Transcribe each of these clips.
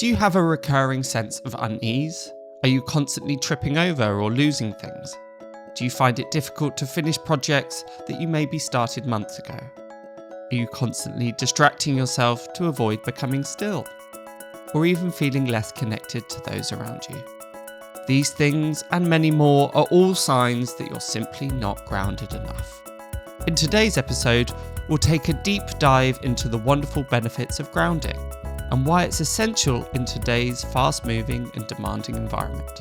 Do you have a recurring sense of unease? Are you constantly tripping over or losing things? Do you find it difficult to finish projects that you maybe started months ago? Are you constantly distracting yourself to avoid becoming still? Or even feeling less connected to those around you? These things and many more are all signs that you're simply not grounded enough. In today's episode, we'll take a deep dive into the wonderful benefits of grounding and why it's essential in today's fast-moving and demanding environment.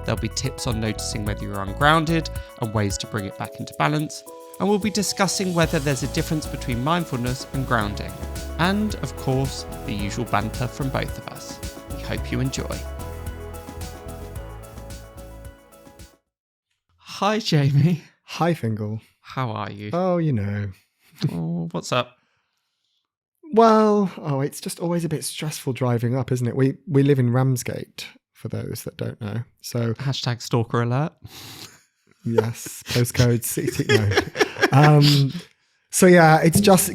There'll be tips on noticing whether you're ungrounded and ways to bring it back into balance, and we'll be discussing whether there's a difference between mindfulness and grounding, and, of course, the usual banter from both of us. We hope you enjoy. Hi, Jamie. Hi, Fiongal. How are you? Oh, you know. Oh, what's up? Well, it's just always a bit stressful driving up, isn't it? We live in Ramsgate, for those that don't know. So Hashtag stalker alert. Yes, postcode 60. No. So yeah, it's just,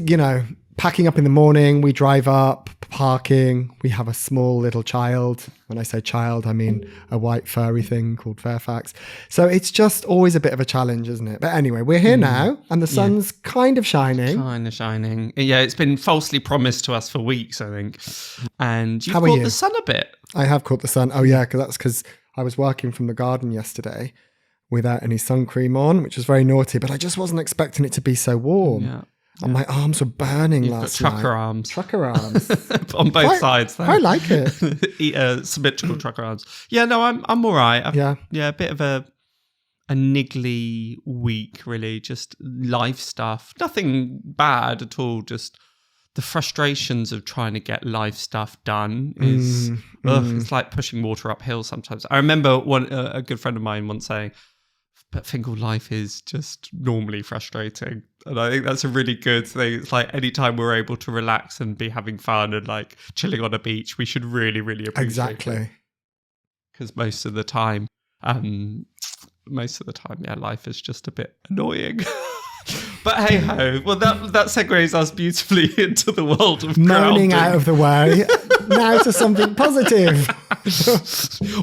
packing up in the morning, we drive up, parking, we have a small little child. When I say child, I mean a white furry thing called Fairfax. So it's just always a bit of a challenge, isn't it? But anyway, we're here now and the sun's kind of shining. Kind of shining. Yeah, it's been falsely promised to us for weeks, I think. And you've How are caught you? the sun a bit. I have caught the sun. Oh yeah, because I was working from the garden yesterday without any sun cream on, which was very naughty, but I just wasn't expecting it to be so warm. Yeah. And my arms were burning You've last got night. trucker arms. Trucker arms. On both sides. I like it. Symmetrical trucker arms. Yeah, no, I'm all right. Yeah, a bit of a niggly week, really. Just life stuff. Nothing bad at all. Just the frustrations of trying to get life stuff done is it's like pushing water uphill sometimes. I remember a good friend of mine once saying, but Fiongal, life is just normally frustrating. And I think that's a really good thing. It's like anytime we're able to relax and be having fun and like chilling on a beach, we should really, really appreciate exactly. it. Because most of the time, yeah, life is just a bit annoying. But hey ho, well that segues us beautifully into the world of moaning grounding. out of the way. Now to something positive.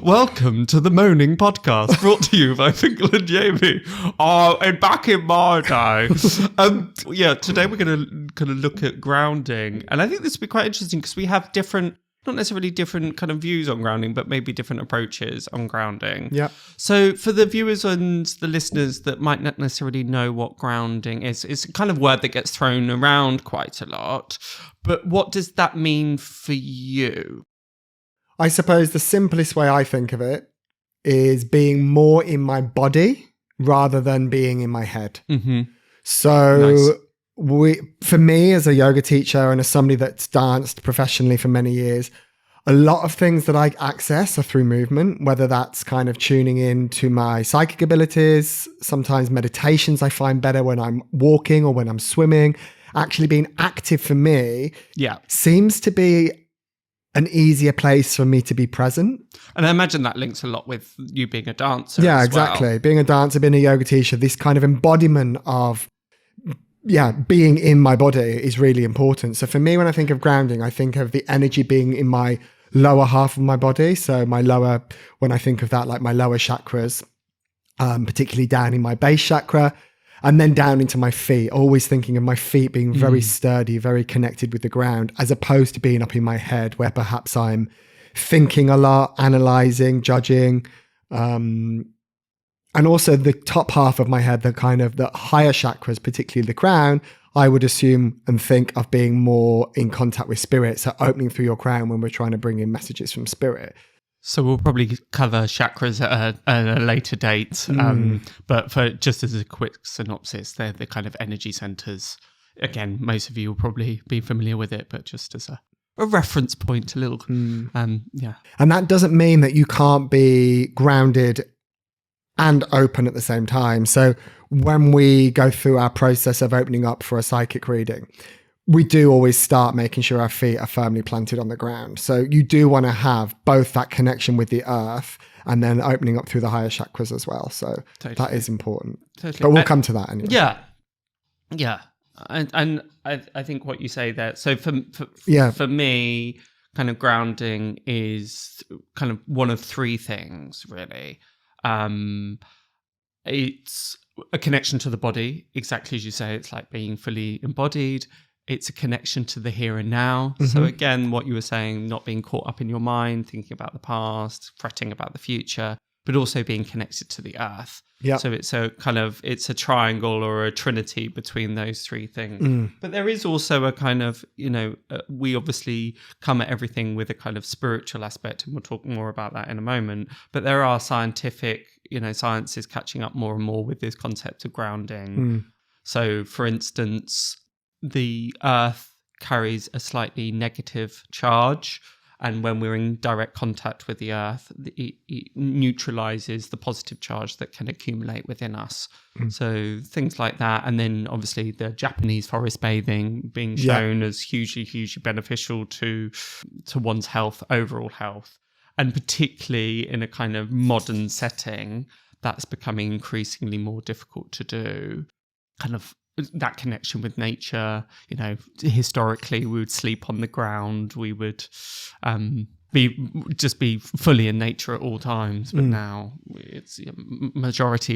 Welcome to the Moaning Podcast, brought to you by Fiongal and Jamie. And back in my day. Today we're going to look at grounding. And I think this will be quite interesting because we have different, not necessarily different kind of views on grounding, but maybe different approaches on grounding. Yeah. So for the viewers and the listeners that might not necessarily know what grounding is, it's a kind of word that gets thrown around quite a lot. But what does that mean for you? I suppose the simplest way I think of it is being more in my body rather than being in my head. Mm-hmm. So for me as a yoga teacher and as somebody that's danced professionally for many years, a lot of things that I access are through movement, whether that's kind of tuning in to my psychic abilities. Sometimes meditations I find better when I'm walking or when I'm swimming. Actually being active for me seems to be an easier place for me to be present. And I imagine that links a lot with you being a dancer. Yeah, as exactly. Well. Being a dancer, being a yoga teacher, this kind of embodiment of being in my body is really important. So for me, when I think of grounding, I think of the energy being in my lower half of my body. So when I think of that, like my lower chakras, particularly down in my base chakra, and then down into my feet, always thinking of my feet being very sturdy, very connected with the ground, as opposed to being up in my head where perhaps I'm thinking a lot, analyzing, judging. And also the top half of my head, the kind of the higher chakras, particularly the crown, I would assume and think of being more in contact with spirit. So opening through your crown when we're trying to bring in messages from spirit. So we'll probably cover chakras at a later date. But for just as a quick synopsis, they're the kind of energy centers. Again, most of you will probably be familiar with it, but just as a reference point, a little. And that doesn't mean that you can't be grounded and open at the same time. So when we go through our process of opening up for a psychic reading, we do always start making sure our feet are firmly planted on the ground. So you do want to have both that connection with the earth and then opening up through the higher chakras as well. So that is important. Totally. But we'll come to that anyway. Yeah. And I think what you say there. So for me, kind of grounding is kind of one of three things, really. It's a connection to the body, exactly as you say. It's like being fully embodied. It's a connection to the here and now. Mm-hmm. So again, what you were saying, not being caught up in your mind, thinking about the past, fretting about the future, but also being connected to the earth. Yeah. So it's a triangle or a trinity between those three things. But there is also a kind of, we obviously come at everything with a kind of spiritual aspect, and we'll talk more about that in a moment. But there are scientific, science is catching up more and more with this concept of grounding. So for instance, the earth carries a slightly negative charge. And when we're in direct contact with the earth, it neutralizes the positive charge that can accumulate within us. So things like that. And then obviously the Japanese forest bathing being shown as hugely, hugely beneficial to one's health, overall health. And particularly in a kind of modern setting, that's becoming increasingly more difficult to do. Kind of that connection with nature, historically we would sleep on the ground, we would be fully in nature at all times, but now it's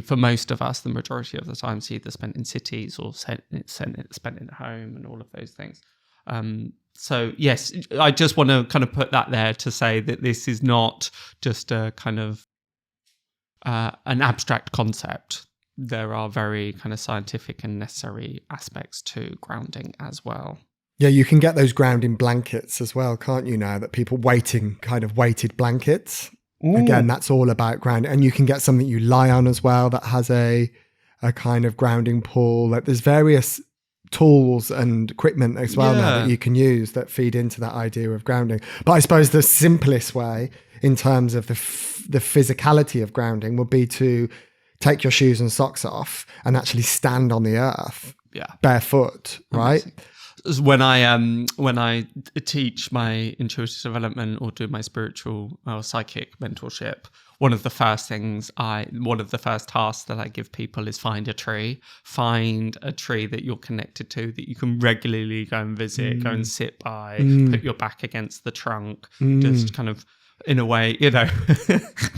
for most of us, the majority of the time it's either spent in cities or spent at home and all of those things. So yes, I just want to kind of put that there to say that this is not just a kind of an abstract concept. There are very kind of scientific and necessary aspects to grounding as well. Yeah, you can get those grounding blankets as well, can't you, now that people weighted blankets. Again, that's all about grounding. And you can get something you lie on as well that has a kind of grounding pool. Like there's various tools and equipment as well now that you can use that feed into that idea of grounding. But I suppose the simplest way in terms of the physicality of grounding would be to take your shoes and socks off and actually stand on the earth, barefoot, right? When I teach my intuitive development or do my spiritual or psychic mentorship, one of the first tasks that I give people is find a tree that you're connected to, that you can regularly go and visit, go and sit by, put your back against the trunk, just kind of, in a way,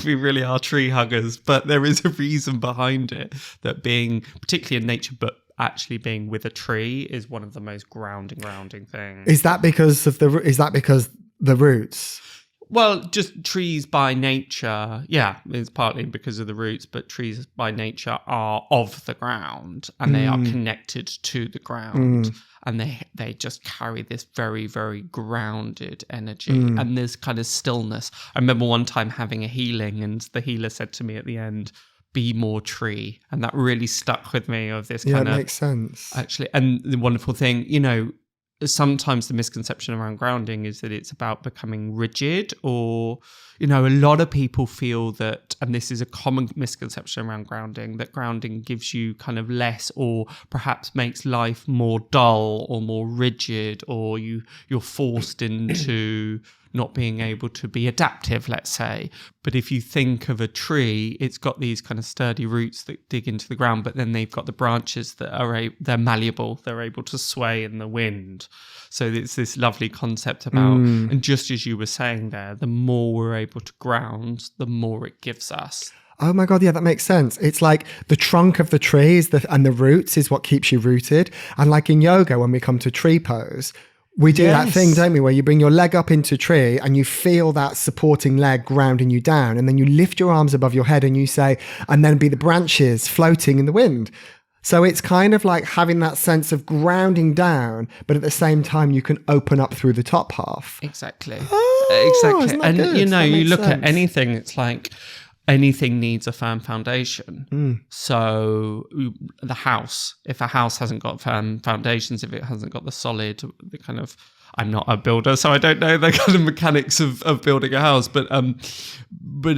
we really are tree huggers, but there is a reason behind it, that being particularly in nature, but actually being with a tree is one of the most grounding things. Is that because the roots? Well, just trees by nature, it's partly because of the roots, but trees by nature are of the ground and they are connected to the ground. And they just carry this very, very grounded energy and this kind of stillness. I remember one time having a healing, and the healer said to me at the end, "Be more tree." And that really stuck with me, of this kind of... Yeah, it makes sense. Actually, and the wonderful thing, sometimes the misconception around grounding is that it's about becoming rigid, or, a lot of people feel that, and this is a common misconception around grounding, that grounding gives you kind of less, or perhaps makes life more dull or more rigid, or you're forced into not being able to be adaptive, let's say. But if you think of a tree, it's got these kind of sturdy roots that dig into the ground, but then they've got the branches that they're malleable, they're able to sway in the wind. So it's this lovely concept about, and just as you were saying there, the more we're able to ground, the more it gives us. Oh my God, yeah, that makes sense. It's like the trunk of the tree and the roots is what keeps you rooted. And like in yoga, when we come to tree pose, we do that thing, don't we, where you bring your leg up into a tree and you feel that supporting leg grounding you down, and then you lift your arms above your head and you say, and then be the branches floating in the wind. So it's kind of like having that sense of grounding down, but at the same time you can open up through the top half. Exactly. Exactly. And good? You look at anything, it's like anything needs a firm foundation. So the house, if a house hasn't got firm foundations, if it hasn't got the kind of, I'm not a builder, so I don't know the kind of mechanics of building a house, but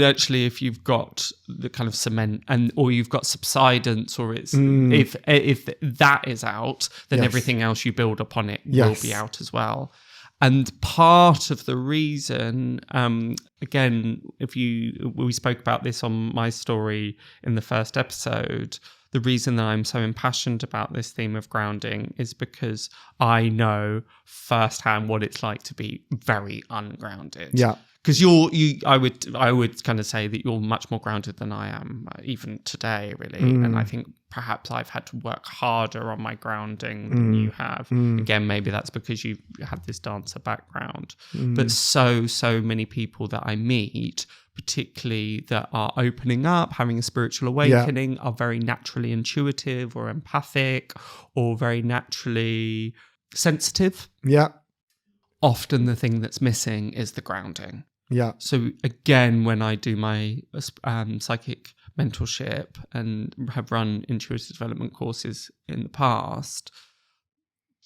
actually if you've got the kind of cement or you've got subsidence, or it's if that is out, then everything else you build upon it will be out as well. And part of the reason, again, we spoke about this on my story in the first episode, the reason that I'm so impassioned about this theme of grounding is because I know firsthand what it's like to be very ungrounded. Yeah. Because I would kind of say that you're much more grounded than I am, even today, really. And I think perhaps I've had to work harder on my grounding than you have. Again, maybe that's because you had this dancer background. But so many people that I meet, particularly that are opening up, having a spiritual awakening, are very naturally intuitive or empathic or very naturally sensitive. Yeah. Often the thing that's missing is the grounding. Yeah. So again, when I do my psychic mentorship and have run intuitive development courses in the past,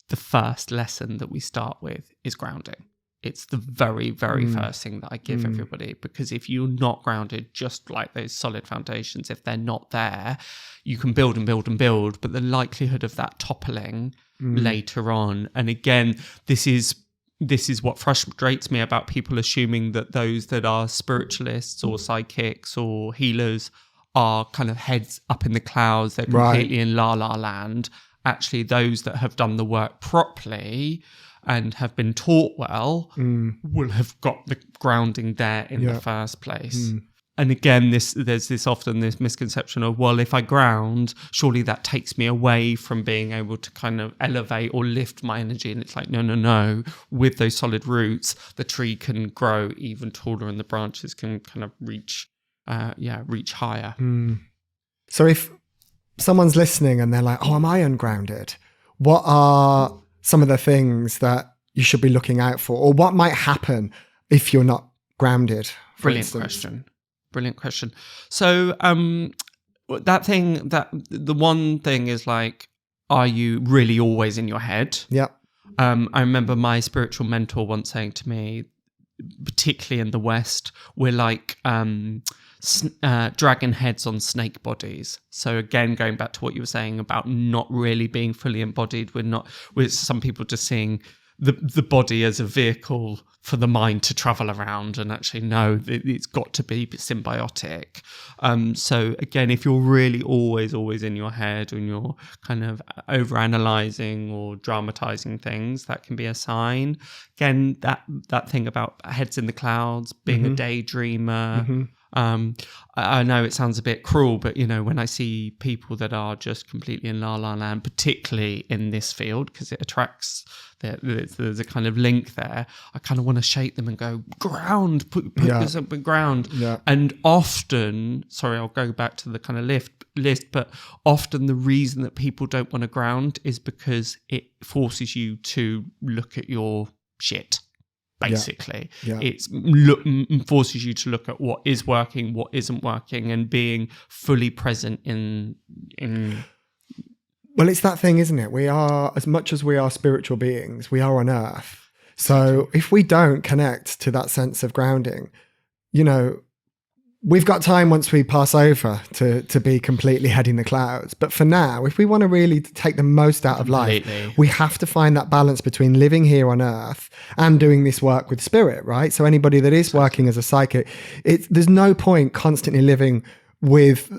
the first lesson that we start with is grounding. It's the very, very first thing that I give everybody, because if you're not grounded, just like those solid foundations, if they're not there, you can build and build and build, but the likelihood of that toppling later on. And again, this is what frustrates me about people assuming that those that are spiritualists or psychics or healers are kind of heads up in the clouds. They're completely in la-la land. Actually, those that have done the work properly and have been taught well will have got the grounding there in the first place. And again, there's often this misconception of, well, if I ground, surely that takes me away from being able to kind of elevate or lift my energy. And it's like, no. With those solid roots, the tree can grow even taller and the branches can kind of reach higher. So if someone's listening and they're like, oh, am I ungrounded? What are some of the things that you should be looking out for? Or what might happen if you're not grounded? Brilliant question. So the one thing is like, are you really always in your head? Yeah. I remember my spiritual mentor once saying to me, particularly in the West, we're like dragon heads on snake bodies. So again, going back to what you were saying about not really being fully embodied, we're some people just seeing the body as a vehicle for the mind to travel around, and actually no, it's got to be symbiotic. So again, if you're really always in your head and you're kind of overanalyzing or dramatizing things, that can be a sign. Again, that thing about heads in the clouds, being a daydreamer. I know it sounds a bit cruel, but when I see people that are just completely in la-la land, particularly in this field, because it attracts, there's a kind of link there, I kind of want to shake them and go, ground, put this up in ground. Yeah. And often, sorry, I'll go back to the kind of list, but often the reason that people don't want to ground is because it forces you to look at your shit. Basically, it forces you to look at what is working, what isn't working, and being fully present in. Well, it's that thing, isn't it? We are, as much as we are spiritual beings, we are on earth. So if we don't connect to that sense of grounding, we've got time once we pass over to be completely head in the clouds. But for now, if we want to really take the most out of life, we have to find that balance between living here on earth and doing this work with spirit, right? So anybody that is working as a psychic, there's no point constantly living with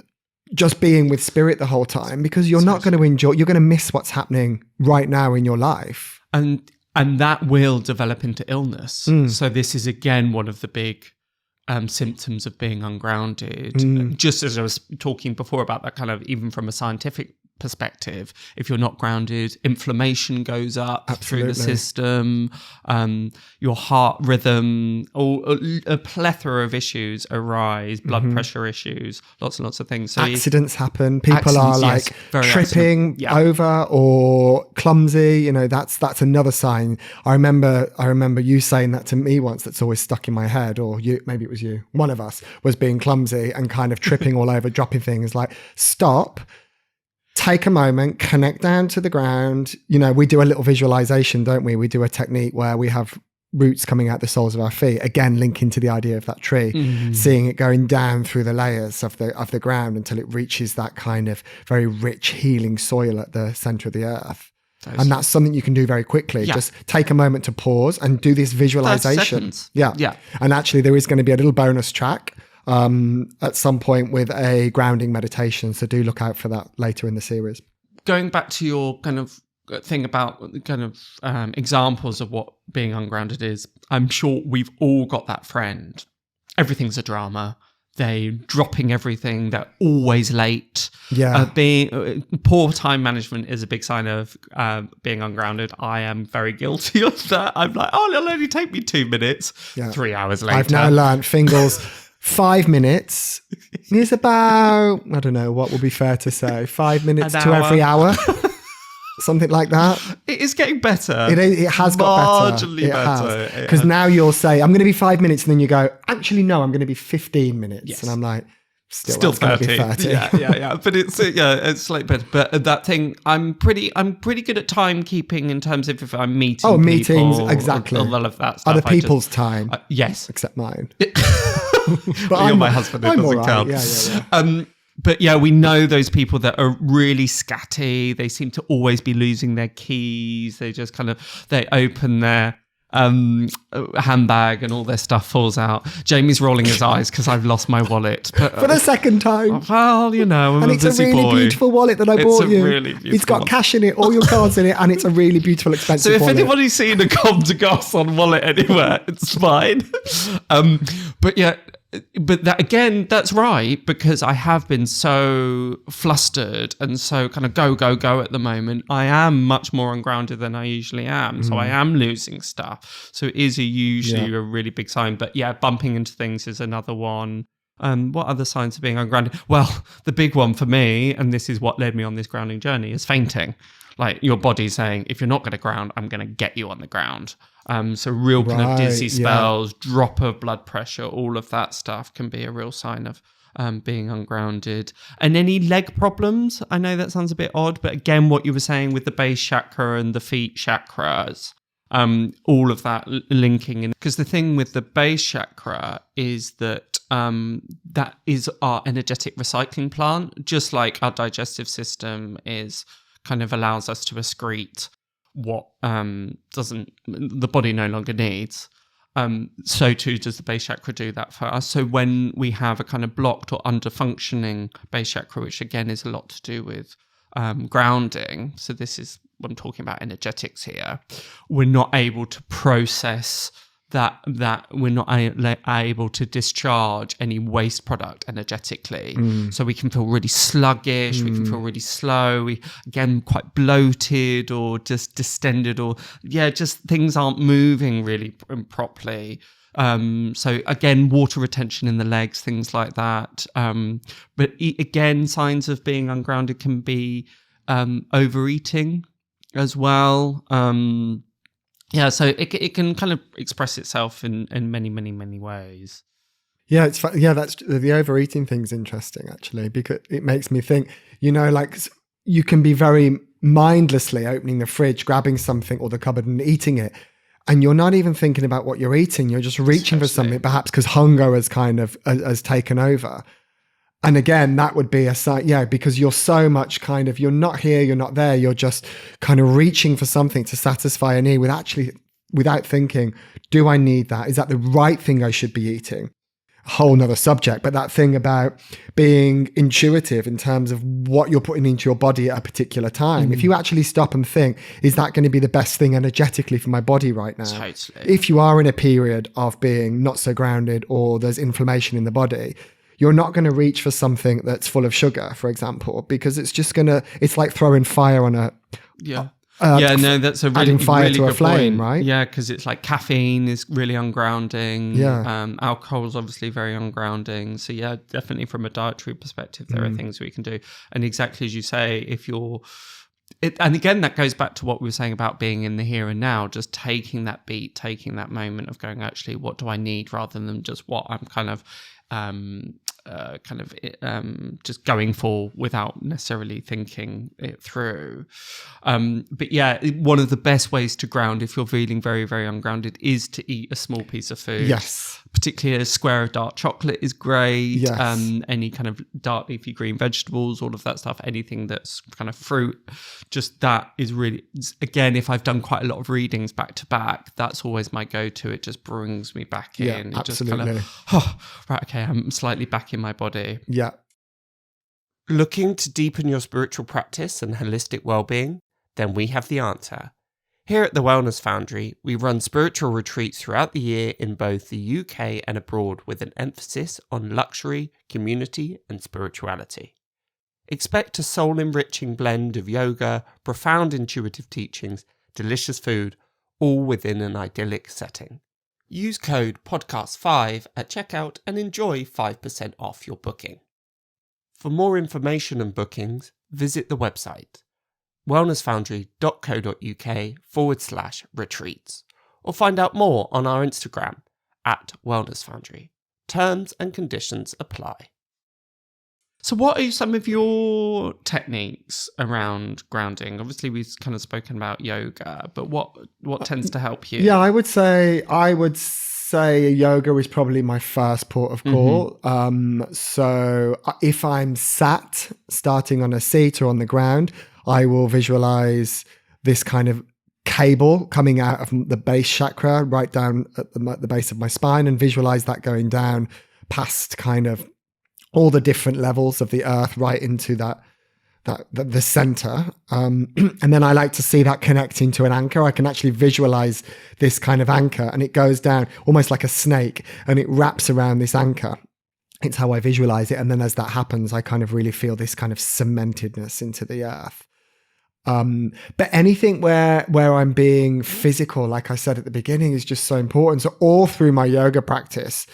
just being with spirit the whole time, because you're not going to enjoy, you're going to miss what's happening right now in your life. And that will develop into illness. So this is, again, one of the big symptoms of being ungrounded. Just as I was talking before about that kind of, even from a scientific perspective, if you're not grounded, inflammation goes up through the system, your heart rhythm, or a plethora of issues arise, blood pressure issues, lots and lots of things. So accidents happen. People are like tripping over or clumsy. That's another sign. I remember you saying that to me once. That's always stuck in my head. Or you, maybe it was you. One of us was being clumsy and kind of tripping all over, dropping things. Like, stop. Take a moment, connect down to the ground. We do a little visualization, don't we? We do a technique where we have roots coming out the soles of our feet, again, linking to the idea of that tree, seeing it going down through the layers of the ground until it reaches that kind of very rich, healing soil at the center of the earth. And that's something you can do very quickly. Just take a moment to pause and do this visualization. Yeah. And actually, there is going to be a little bonus track at some point with a grounding meditation. So do look out for that later in the series. Going back to your kind of thing about kind of examples of what being ungrounded is, I'm sure we've all got that friend. Everything's a drama. They're dropping everything. They're always late. Yeah. Poor time management is a big sign of being ungrounded. I am very guilty of that. I'm like, oh, it'll only take me 2 minutes. Yeah. 3 hours later. I've now learned Fingal's 5 minutes is about, I don't know, what would be fair to say? 5 minutes to every hour? Something like that. It is getting better. It has got better. Marginally better. Because now you'll say, I'm going to be 5 minutes. And then you go, actually, no, I'm going to be 15 minutes. Yes. And I'm like, still 30. Yeah. But it's like better. But that thing, I'm pretty good at timekeeping in terms of if I'm meeting people. Meetings, exactly. All of that stuff. Other people's time. Yes. Except mine. But you're my husband. It doesn't count. Yeah. But yeah, we know those people that are really scatty. They seem to always be losing their keys. They just they open their handbag and all their stuff falls out. Jamie's rolling his eyes because I've lost my wallet. But, for the second time. Well, you know, I'm a busy boy. And it's a really beautiful wallet that I bought you. Really beautiful. It's got cash in it, all your cards in it, and it's a really beautiful, expensive wallet. So if anybody's seen a Com de Gosse on wallet anywhere, it's fine. But yeah, but that, again, that's right, because I have been so flustered and so kind of go at the moment. I am much more ungrounded than I usually am. So I am losing stuff. So it is usually a really big sign. But yeah, bumping into things is another one. What other signs of being ungrounded? Well, the big one for me, and this is what led me on this grounding journey, is fainting. Like your body saying, if you're not going to ground, I'm going to get you on the ground. So real kind of dizzy spells, drop of blood pressure, all of that stuff can be a real sign of being ungrounded. And any leg problems, I know that sounds a bit odd, but again, what you were saying with the base chakra and the feet chakras, all of that linking in. Because the thing with the base chakra is that that is our energetic recycling plant, just like our digestive system is kind of allows us to excrete what the body no longer needs. So too does the base chakra do that for us. So when we have a kind of blocked or under-functioning base chakra, which again is a lot to do with grounding, so this is when I'm talking about energetics here, we're not able to process that we're not able to discharge any waste product energetically. So we can feel really sluggish, we can feel really slow, we again quite bloated or just distended, or just things aren't moving really properly. So again, water retention in the legs, things like that. But again, signs of being ungrounded can be overeating as well. So it can kind of express itself in many, many, many ways. Yeah, it's that's the overeating thing's interesting actually, because it makes me think, like you can be very mindlessly opening the fridge, grabbing something or the cupboard and eating it. And you're not even thinking about what you're eating. You're just reaching for something, perhaps because hunger has kind of has taken over. And again, that would be a sign, because you're so much kind of, you're not here, you're not there. You're just kind of reaching for something to satisfy a need without thinking, do I need that? Is that the right thing I should be eating? A whole nother subject, but that thing about being intuitive in terms of what you're putting into your body at a particular time. If you actually stop and think, is that going to be the best thing energetically for my body right now? Totally. If you are in a period of being not so grounded or there's inflammation in the body, you're not going to reach for something that's full of sugar, for example, because it's just it's like throwing fire on a... that's a really, adding fire really to a good flame, point. right? Yeah, because it's like caffeine is really ungrounding. Alcohol is obviously very ungrounding. So yeah, definitely from a dietary perspective, there are things we can do. And exactly as you say, if you're... and again, that goes back to what we were saying about being in the here and now, just taking that beat, taking that moment of going, actually, what do I need, rather than just what I'm kind of just going for without necessarily thinking it through. But yeah, one of the best ways to ground if you're feeling very, very ungrounded is to eat a small piece of food. Yes. particularly a square of dark chocolate is great. Yes. Any kind of dark leafy green vegetables, all of that stuff, anything that's kind of fruit, just that is really, again, if I've done quite a lot of readings back to back, that's always my go-to. It just brings me back in. Yeah, It absolutely. just kind of, right, okay, I'm slightly back in my body. Yeah. Looking to deepen your spiritual practice and holistic well-being? Then we have the answer. Here at the Wellness Foundry, we run spiritual retreats throughout the year in both the UK and abroad with an emphasis on luxury, community, and spirituality. Expect a soul-enriching blend of yoga, profound intuitive teachings, delicious food, all within an idyllic setting. Use code PODCAST5 at checkout and enjoy 5% off your booking. For more information and bookings, visit the website wellnessfoundry.co.uk/retreats or find out more on our Instagram at Wellness Foundry. Terms and conditions apply. So what are some of your techniques around grounding? Obviously, we've kind of spoken about yoga, but what tends to help you? Yeah, I would say yoga is probably my first port of call. So if I'm starting on a seat or on the ground, I will visualize this kind of cable coming out of the base chakra right down at the base of my spine, and visualize that going down past kind of all the different levels of the earth right into the center. And then I like to see that connecting to an anchor. I can actually visualize this kind of anchor, and it goes down almost like a snake and it wraps around this anchor. It's how I visualize it. And then as that happens, I kind of really feel this kind of cementedness into the earth. But anything where I'm being physical, like I said at the beginning, is just so important. So all through my yoga practice,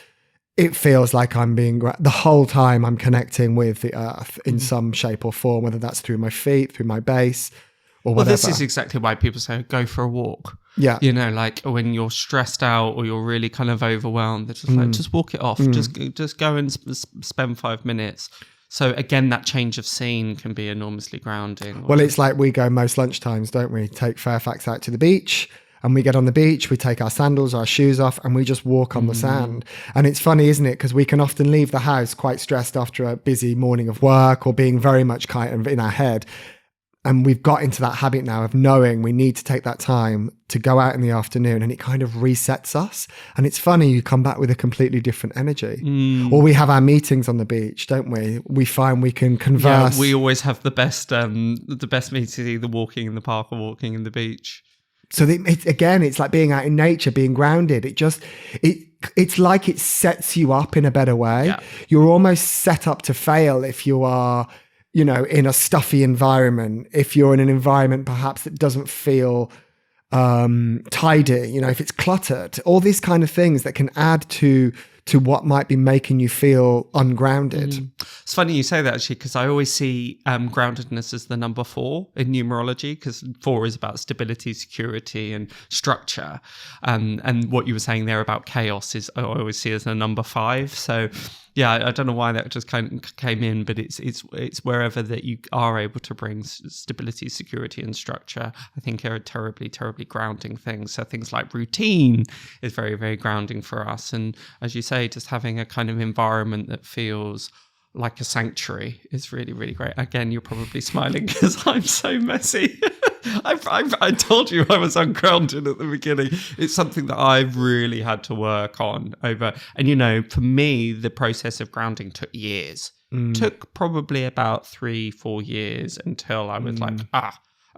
it feels like the whole time I'm connecting with the earth in some shape or form, whether that's through my feet, through my base, or whatever. Well, this is exactly why people say go for a walk. Yeah. You know, like when you're stressed out or you're really kind of overwhelmed, they're just like, just walk it off. Just go and spend 5 minutes. So again, that change of scene can be enormously grounding. Well, it's like we go most lunchtimes, don't we? Take Fairfax out to the beach, and we get on the beach, we take our sandals, our shoes off, and we just walk on the sand. And it's funny, isn't it? Because we can often leave the house quite stressed after a busy morning of work or being very much kind of in our head. And we've got into that habit now of knowing we need to take that time to go out in the afternoon, and it kind of resets us. And it's funny, you come back with a completely different energy. Or we have our meetings on the beach, don't we? We find we can converse. Yeah, we always have the best meetings, either walking in the park or walking in the beach. So it's like being out in nature, being grounded. It's like it sets you up in a better way. Yeah. You're almost set up to fail if you are, in a stuffy environment, if you're in an environment perhaps that doesn't feel tidy, if it's cluttered, all these kind of things that can add to what might be making you feel ungrounded. It's funny you say that, actually, because I always see groundedness as the number 4 in numerology, because 4 is about stability, security, and structure. And what you were saying there about chaos is I always see as a number 5. So yeah, I don't know why that just kind of came in, but it's wherever that you are able to bring stability, security, and structure, I think are terribly, terribly grounding things. So things like routine is very, very grounding for us. And as you say, just having a kind of environment that feels like a sanctuary is really, really great. Again, you're probably smiling because I'm so messy. I told you I was ungrounded at the beginning. It's something that I've really had to work on over. And, for me, the process of grounding took years. Took probably about 3-4 years until I was like,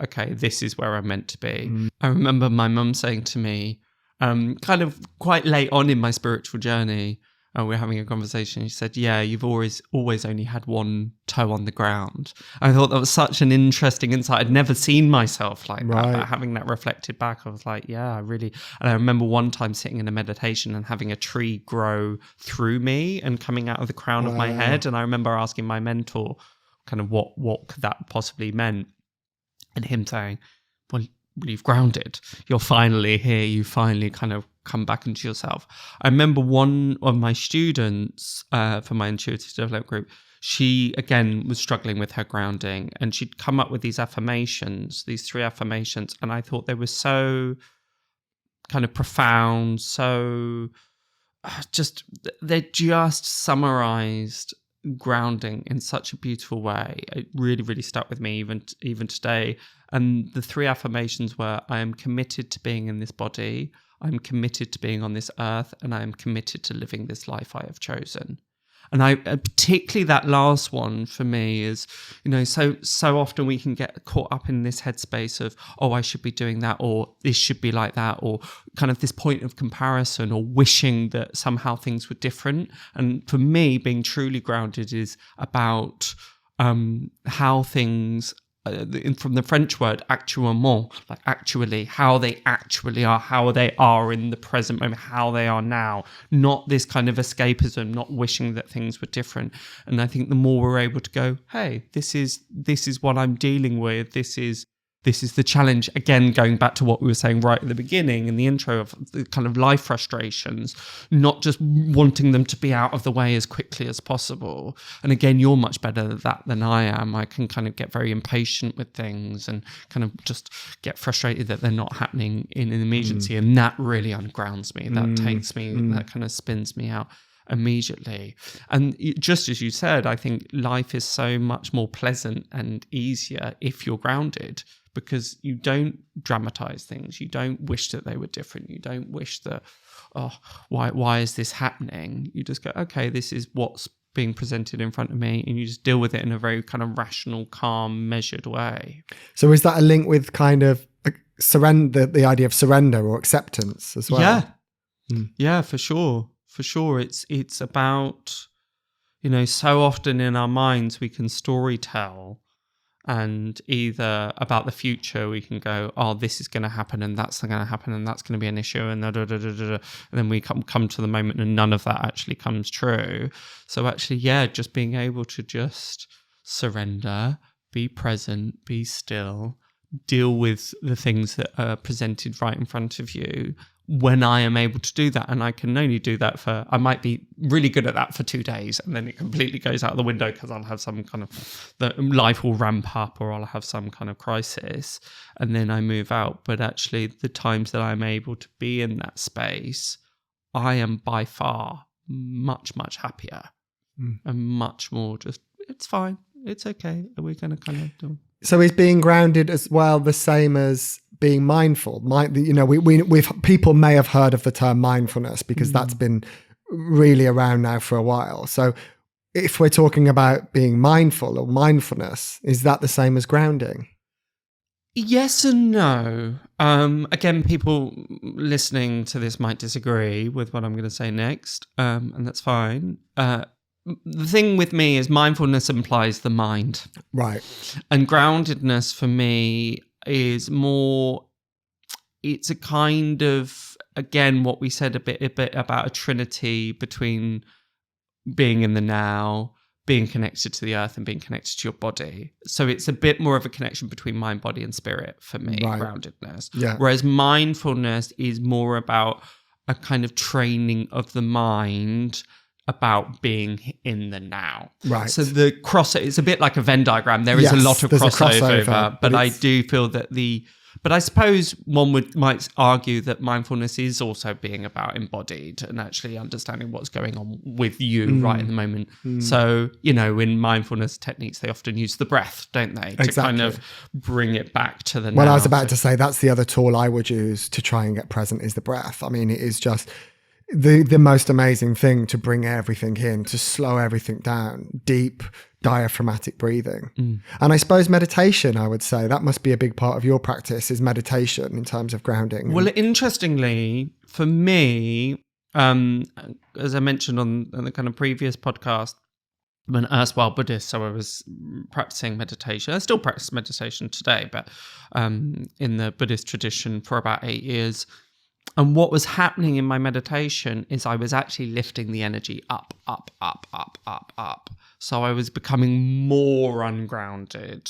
okay, this is where I'm meant to be. I remember my mum saying to me, kind of quite late on in my spiritual journey, we're having a conversation. She said, yeah, you've always only had one toe on the ground. I thought that was such an interesting insight. I'd never seen myself like that, but having that reflected back, I was like, yeah, I really. And I remember one time sitting in a meditation and having a tree grow through me and coming out of the crown of my head. And I remember asking my mentor kind of what could that possibly meant, and him saying, well, you've grounded. You're finally here. You finally kind of come back into yourself. I remember one of my students for my intuitive development group, she again was struggling with her grounding, and she'd come up with these 3 affirmations, and I thought they were so kind of profound, so they just summarized grounding in such a beautiful way. It really, really stuck with me even today. And the 3 affirmations were: I am committed to being in this body, I'm committed to being on this earth, and I am committed to living this life I have chosen. And I particularly that last one for me is, so often we can get caught up in this headspace of, oh, I should be doing that, or this should be like that, or kind of this point of comparison, or wishing that somehow things were different. And for me, being truly grounded is about how things, from the French word actuellement, like actually, how they actually are, how they are in the present moment, how they are now, not this kind of escapism, not wishing that things were different. And I think the more we're able to go, hey, this is what I'm dealing with, this is the challenge. Again, going back to what we were saying right at the beginning in the intro of the kind of life frustrations, not just wanting them to be out of the way as quickly as possible. And again, you're much better at that than I am. I can kind of get very impatient with things and kind of just get frustrated that they're not happening in an immediacy. And that really ungrounds me. That takes me, that kind of spins me out immediately. And just as you said, I think life is so much more pleasant and easier if you're grounded, because you don't dramatize things. You don't wish that they were different. You don't wish that, oh, why is this happening? You just go, okay, this is what's being presented in front of me, and you just deal with it in a very kind of rational, calm, measured way. So is that a link with kind of surrender, the idea of surrender or acceptance as well? Yeah. Yeah, for sure. For sure. It's about, so often in our minds we can story tell, and either about the future we can go, oh, this is going to happen, and that's going to happen, and that's going to be an issue, and and then we come to the moment and none of that actually comes true. So actually, just being able to just surrender, be present, be still, deal with the things that are presented right in front of you. When I am able to do that, and I can only do that I might be really good at that for 2 days, and then it completely goes out the window because I'll have some kind of, the life will ramp up, or I'll have some kind of crisis, and then I move out. But actually, the times that I'm able to be in that space, I am by far much, much happier and much more just, it's fine, it's okay, we're going to kind of do. So is being grounded as well the same as being mindful? We've people may have heard of the term mindfulness because that's been really around now for a while. So if we're talking about being mindful or mindfulness, is that the same as grounding? Yes and no. Again, people listening to this might disagree with what I'm going to say next, and that's fine. The thing with me is mindfulness implies the mind. Right. And groundedness for me is more, it's a kind of, again, what we said a bit about a trinity between being in the now, being connected to the earth, and being connected to your body. So it's a bit more of a connection between mind, body, and spirit for me, right. Groundedness. Yeah. Whereas mindfulness is more about a kind of training of the mind about being in the now. Right. So it's a bit like a Venn diagram. There is a lot of crossover, but I do feel that but I suppose one might argue that mindfulness is also being about embodied and actually understanding what's going on with you right in the moment. So, in mindfulness techniques, they often use the breath, don't they? To kind of bring it back to the now. Well, I was about to say that's the other tool I would use to try and get present is the breath. I mean, it is just the most amazing thing to bring everything in, to slow everything down, deep diaphragmatic breathing. And I suppose meditation, I would say that must be a big part of your practice, is meditation in terms of grounding. Well, interestingly, for me, as I mentioned on the kind of previous podcast, I'm an erstwhile Buddhist, so I was practicing meditation. I still practice meditation today, but in the Buddhist tradition for about 8 years. And what was happening in my meditation is I was actually lifting the energy up, up, up, up, up, up. So I was becoming more ungrounded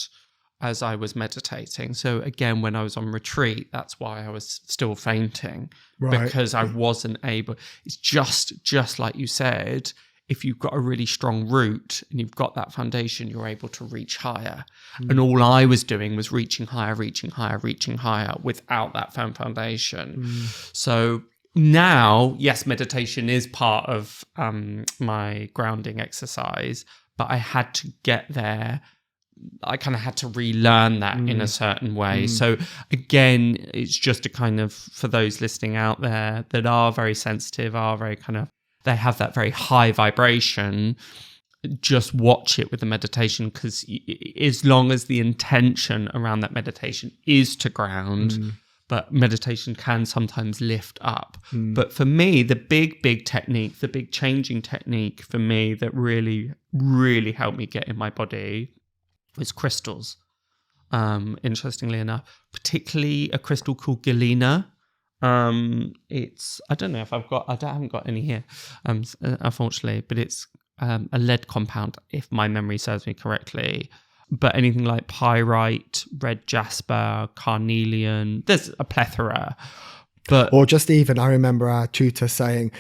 as I was meditating. So again, when I was on retreat, that's why I was still fainting, because I wasn't able. It's just like you said, if you've got a really strong root and you've got that foundation, you're able to reach higher. And all I was doing was reaching higher without that firm foundation. So now, yes, meditation is part of my grounding exercise, but I had to get there. I kind of had to relearn that in a certain way. So again, it's just a kind of, for those listening out there that are very sensitive, are very kind of, they have that very high vibration, just watch it with the meditation, because as long as the intention around that meditation is to ground, but meditation can sometimes lift up. But for me, the big technique, the big changing technique for me that really, really helped me get in my body was crystals. Interestingly enough, particularly a crystal called galena. It's, I don't know if I haven't got any here, unfortunately, but it's a lead compound, if my memory serves me correctly. But anything like pyrite, red jasper, carnelian, there's a plethora. Or just even, I remember our tutor saying,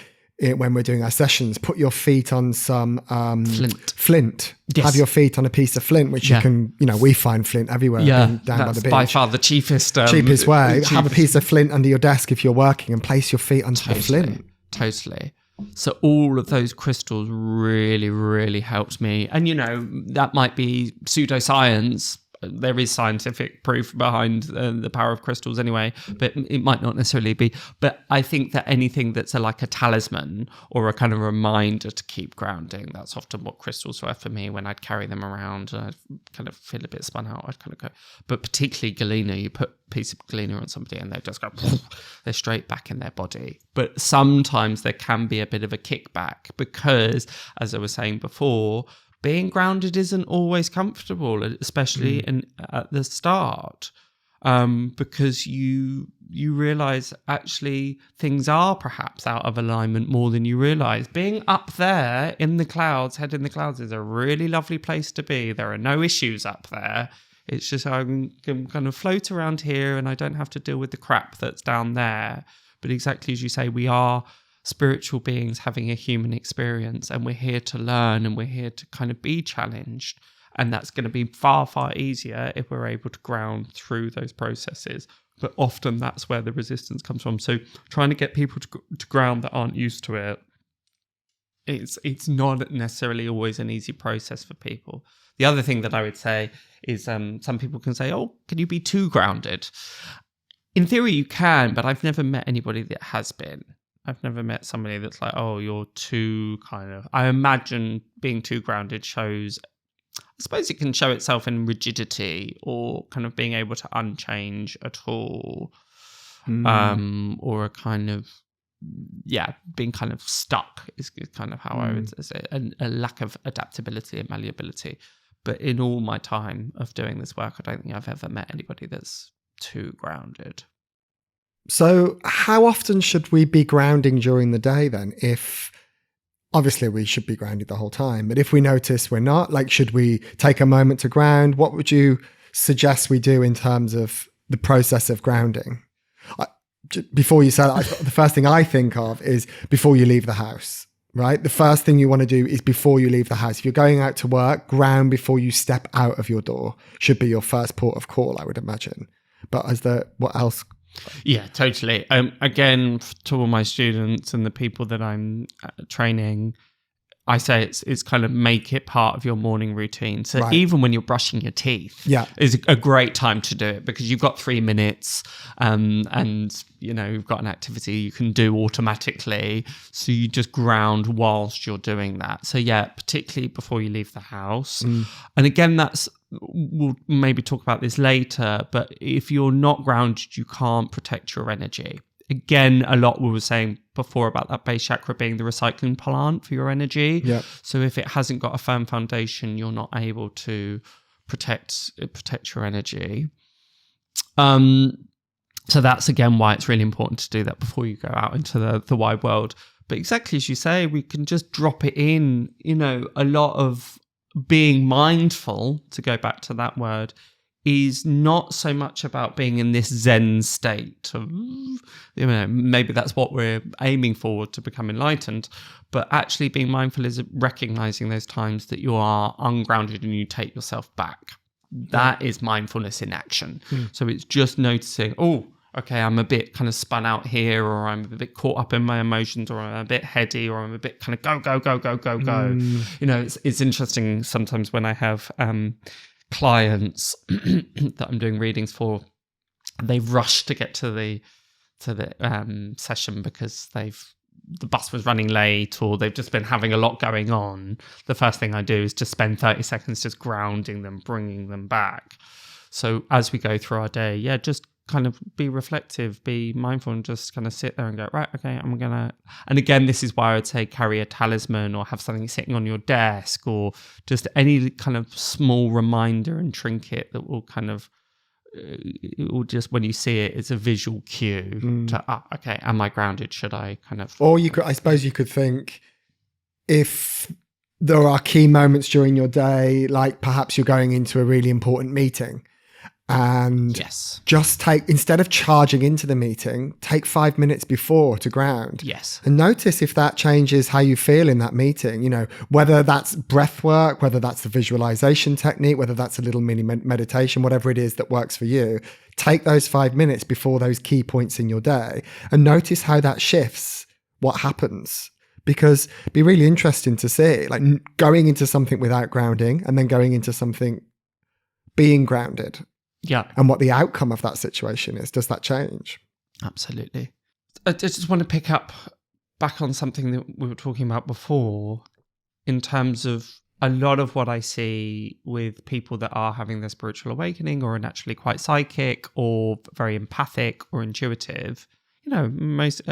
when we're doing our sessions, put your feet on some flint. Yes. Have your feet on a piece of flint, which you can, we find flint everywhere down by the beach. By far the cheapest way. Have a piece of flint under your desk if you're working, and place your feet onto the flint. Totally. So all of those crystals really, really helped me. And, that might be pseudoscience. There is scientific proof behind the power of crystals anyway, but it might not necessarily be. But I think that anything that's like a talisman or a kind of reminder to keep grounding, that's often what crystals were for me when I'd carry them around and I'd kind of feel a bit spun out. I'd kind of go, but particularly galena, you put a piece of galena on somebody and they just go, they're straight back in their body. But sometimes there can be a bit of a kickback because, as I was saying before, being grounded isn't always comfortable, especially at the start, because you realize actually things are perhaps out of alignment more than you realize. Being up there in the clouds, head in the clouds, is a really lovely place to be. There are no issues up there. It's just I can kind of float around here and I don't have to deal with the crap that's down there. But exactly as you say, we are spiritual beings having a human experience, and we're here to learn and we're here to kind of be challenged, and that's going to be far, far easier if we're able to ground through those processes. But often that's where the resistance comes from. So trying to get people to ground that aren't used to it, it's not necessarily always an easy process for people. The other thing that I would say is some people can say, oh, can you be too grounded? In theory you can, but I've never met anybody that has been. I've never met somebody that's like, oh, you're too kind of... I imagine being too grounded shows... I suppose it can show itself in rigidity or kind of being able to unchange at all. Or a kind of... being kind of stuck is kind of how I would say it. A lack of adaptability and malleability. But in all my time of doing this work, I don't think I've ever met anybody that's too grounded. So how often should we be grounding during the day then? If obviously we should be grounded the whole time, but if we notice we're not, like, should we take a moment to ground? What would you suggest we do in terms of the process of grounding? Before you say that, the first thing I think of is before you leave the house, right? The first thing you want to do is before you leave the house. If you're going out to work, ground before you step out of your door should be your first port of call, I would imagine. But what else? Yeah, totally. Again, to all my students and the people that I'm training, I say it's kind of make it part of your morning routine. So even when you're brushing your teeth, is a great time to do it, because you've got 3 minutes and you've got an activity you can do automatically. So you just ground whilst you're doing that. So particularly before you leave the house. And again, we'll maybe talk about this later, but if you're not grounded, you can't protect your energy. Again, a lot we were saying before about that base chakra being the recycling plant for your energy. Yeah. So if it hasn't got a firm foundation, you're not able to protect your energy. So that's again why it's really important to do that before you go out into the wide world. But exactly as you say, we can just drop it in. A lot of being mindful, to go back to that word, is not so much about being in this Zen state of, maybe that's what we're aiming for, to become enlightened, but actually being mindful is recognizing those times that you are ungrounded and you take yourself back. That is mindfulness in action. So it's just noticing, oh, okay, I'm a bit kind of spun out here, or I'm a bit caught up in my emotions, or I'm a bit heady, or I'm a bit kind of go. You know, it's interesting sometimes when I have clients that I'm doing readings for, they rush to get to the session because the bus was running late, or they've just been having a lot going on. The first thing I do is just spend 30 seconds just grounding them, bringing them back. So as we go through our day, just kind of be reflective, be mindful, and just kind of sit there and go, right, okay, I'm gonna. And again, this is why I would say carry a talisman, or have something sitting on your desk, or just any kind of small reminder and trinket that will kind of, or just when you see it, it's a visual cue to, okay, am I grounded? Should I kind of? Or I suppose you could think, if there are key moments during your day, like perhaps you're going into a really important meeting, and just instead of charging into the meeting, take 5 minutes before to ground. And notice if that changes how you feel in that meeting, you know, whether that's breath work, whether that's the visualization technique, whether that's a little mini meditation, whatever it is that works for you. Take those 5 minutes before those key points in your day and notice how that shifts what happens. Because it'd be really interesting to see, like, going into something without grounding and then going into something being grounded. And what the outcome of that situation is. Does that change? Absolutely. I just want to pick up back on something that we were talking about before, in terms of a lot of what I see with people that are having their spiritual awakening, or are naturally quite psychic, or very empathic or intuitive, you know, most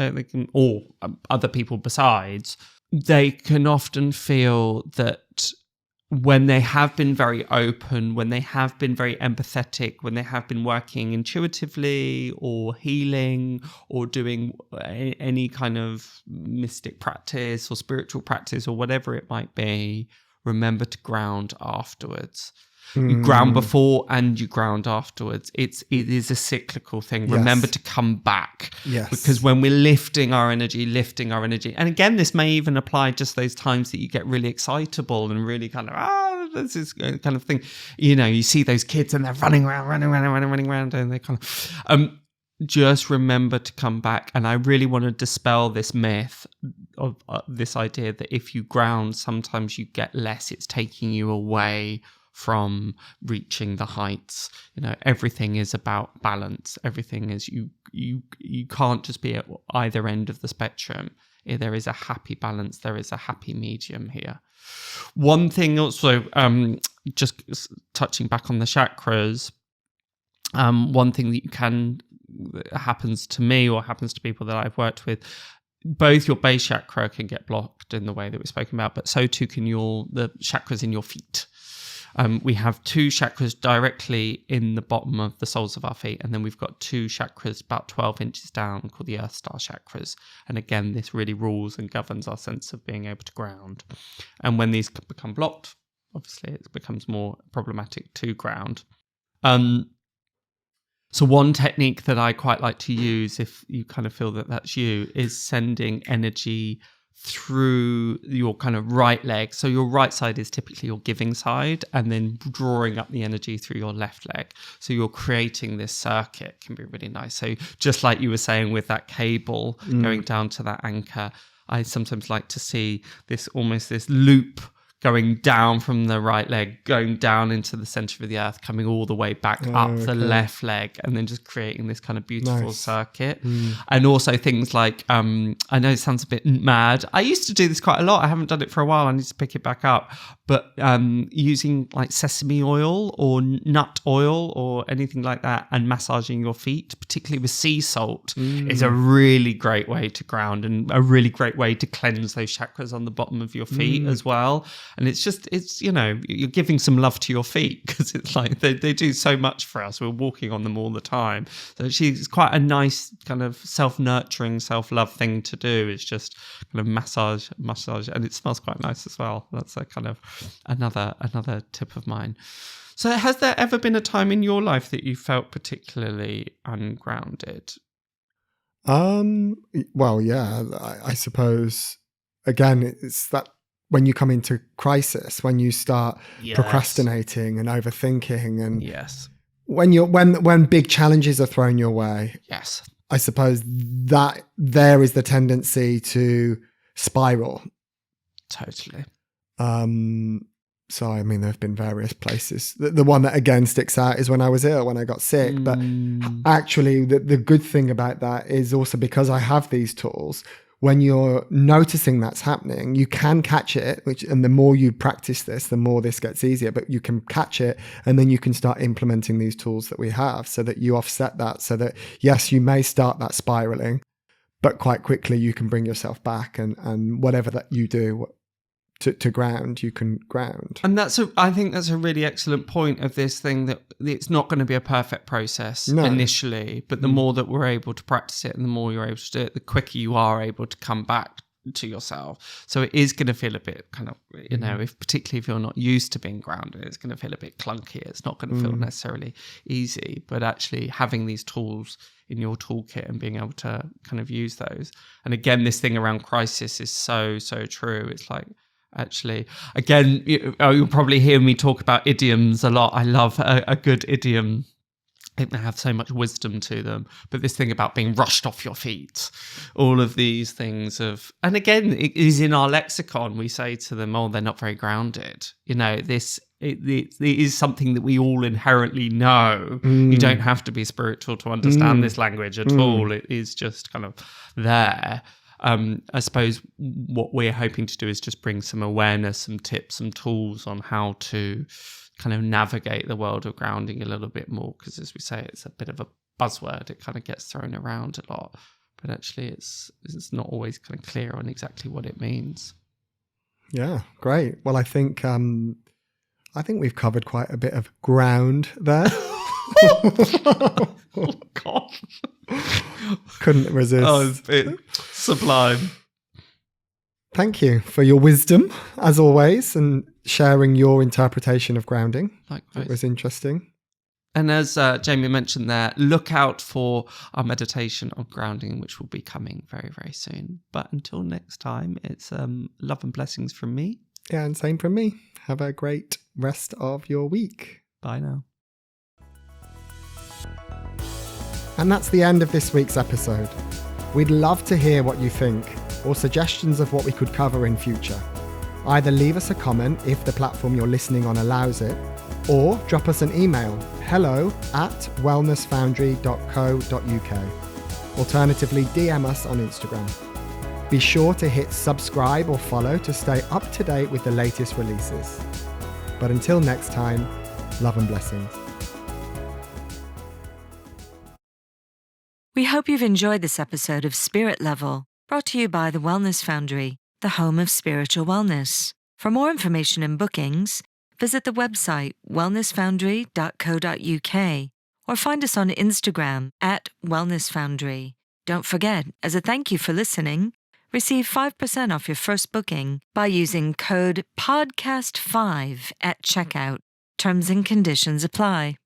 or other people besides, they can often feel that when they have been very open, when they have been very empathetic, when they have been working intuitively or healing or doing any kind of mystic practice or spiritual practice or whatever it might be, remember to ground afterwards. You ground before and you ground afterwards. It is a cyclical thing. Remember to come back. Because when we're lifting our energy, and again, this may even apply just those times that you get really excitable and really kind of, this is kind of thing. You know, you see those kids and they're running around, and they kind of, just remember to come back. And I really want to dispel this myth of this idea that if you ground, sometimes you get less. It's taking you away from reaching the heights. You know, everything is about balance. Everything is, you can't just be at either end of the spectrum. There is a happy balance. There is a happy medium here. One thing also, just touching back on the chakras, one thing that happens to me or happens to people that I've worked with, both your base chakra can get blocked in the way that we've spoken about, but so too can the chakras in your feet. We have two chakras directly in the bottom of the soles of our feet, and then we've got two chakras about 12 inches down called the Earth Star chakras. And again, this really rules and governs our sense of being able to ground. And when these become blocked, obviously it becomes more problematic to ground. So one technique that I quite like to use, if you kind of feel that that's you, is sending energy through your kind of right leg. So your right side is typically your giving side, and then drawing up the energy through your left leg. So you're creating this circuit. Can be really nice. So just like you were saying with that cable going down to that anchor, I sometimes like to see this loop going down from the right leg, going down into the center of the earth, coming all the way back up the left leg, and then just creating this kind of beautiful circuit. And also things like, I know it sounds a bit mad. I used to do this quite a lot. I haven't done it for a while. I need to pick it back up. But using like sesame oil or nut oil or anything like that and massaging your feet, particularly with sea salt, is a really great way to ground and a really great way to cleanse those chakras on the bottom of your feet as well. And it's, you know, you're giving some love to your feet, because it's like they do so much for us. We're walking on them all the time. So it's quite a nice kind of self-nurturing, self-love thing to do. It's just kind of massage, and it smells quite nice as well. That's a kind of another tip of mine. So has there ever been a time in your life that you felt particularly ungrounded? Well, yeah, I suppose, again, it's that when you come into crisis, when you start procrastinating and overthinking, and when big challenges are thrown your way, Yes. I suppose that there is the tendency to spiral. Totally. So, I mean, there have been various places. The one that again sticks out is when I was ill, when I got sick. But actually, the good thing about that is also because I have these tools, when you're noticing that's happening, you can catch it, and the more you practice this, the more this gets easier, but you can catch it and then you can start implementing these tools that we have so that you offset that, so that, yes, you may start that spiraling, but quite quickly you can bring yourself back and whatever that you do to ground, you can ground. And I think that's a really excellent point of this thing, that it's not going to be a perfect process initially, but the more that we're able to practice it and the more you're able to do it, the quicker you are able to come back to yourself. So it is going to feel a bit kind of, particularly if you're not used to being grounded, it's going to feel a bit clunky. It's not going to feel necessarily easy, but actually having these tools in your toolkit and being able to kind of use those. And again, this thing around crisis is so true. It's like, actually, again, you'll probably hear me talk about idioms a lot. I love a good idiom. I think they have so much wisdom to them. But this thing about being rushed off your feet, all of these things and again, it is in our lexicon. We say to them, oh, they're not very grounded. It is something that we all inherently know. You don't have to be spiritual to understand this language at all. It is just kind of there. I suppose what we're hoping to do is just bring some awareness, some tips, some tools on how to kind of navigate the world of grounding a little bit more. Because as we say, it's a bit of a buzzword. It kind of gets thrown around a lot, but actually it's not always kind of clear on exactly what it means. Yeah, great. Well, I think we've covered quite a bit of ground there. Oh God. Couldn't resist. Oh, it's sublime. Thank you for your wisdom, as always, and sharing your interpretation of grounding. Likewise. It was interesting. And as Jamie mentioned there, look out for our meditation on grounding, which will be coming very, very soon. But until next time, it's love and blessings from me. Yeah, and same from me. Have a great rest of your week. Bye now. And that's the end of this week's episode. We'd love to hear what you think, or suggestions of what we could cover in future. Either leave us a comment if the platform you're listening on allows it, or drop us an email, hello@wellnessfoundry.co.uk. Alternatively, DM us on Instagram. Be sure to hit subscribe or follow to stay up to date with the latest releases. But until next time, love and blessings. We hope you've enjoyed this episode of Spirit Level, brought to you by the Wellness Foundry, the home of spiritual wellness. For more information and bookings, visit the website wellnessfoundry.co.uk or find us on Instagram @wellnessfoundry. Don't forget, as a thank you for listening, receive 5% off your first booking by using code PODCAST5 at checkout. Terms and conditions apply.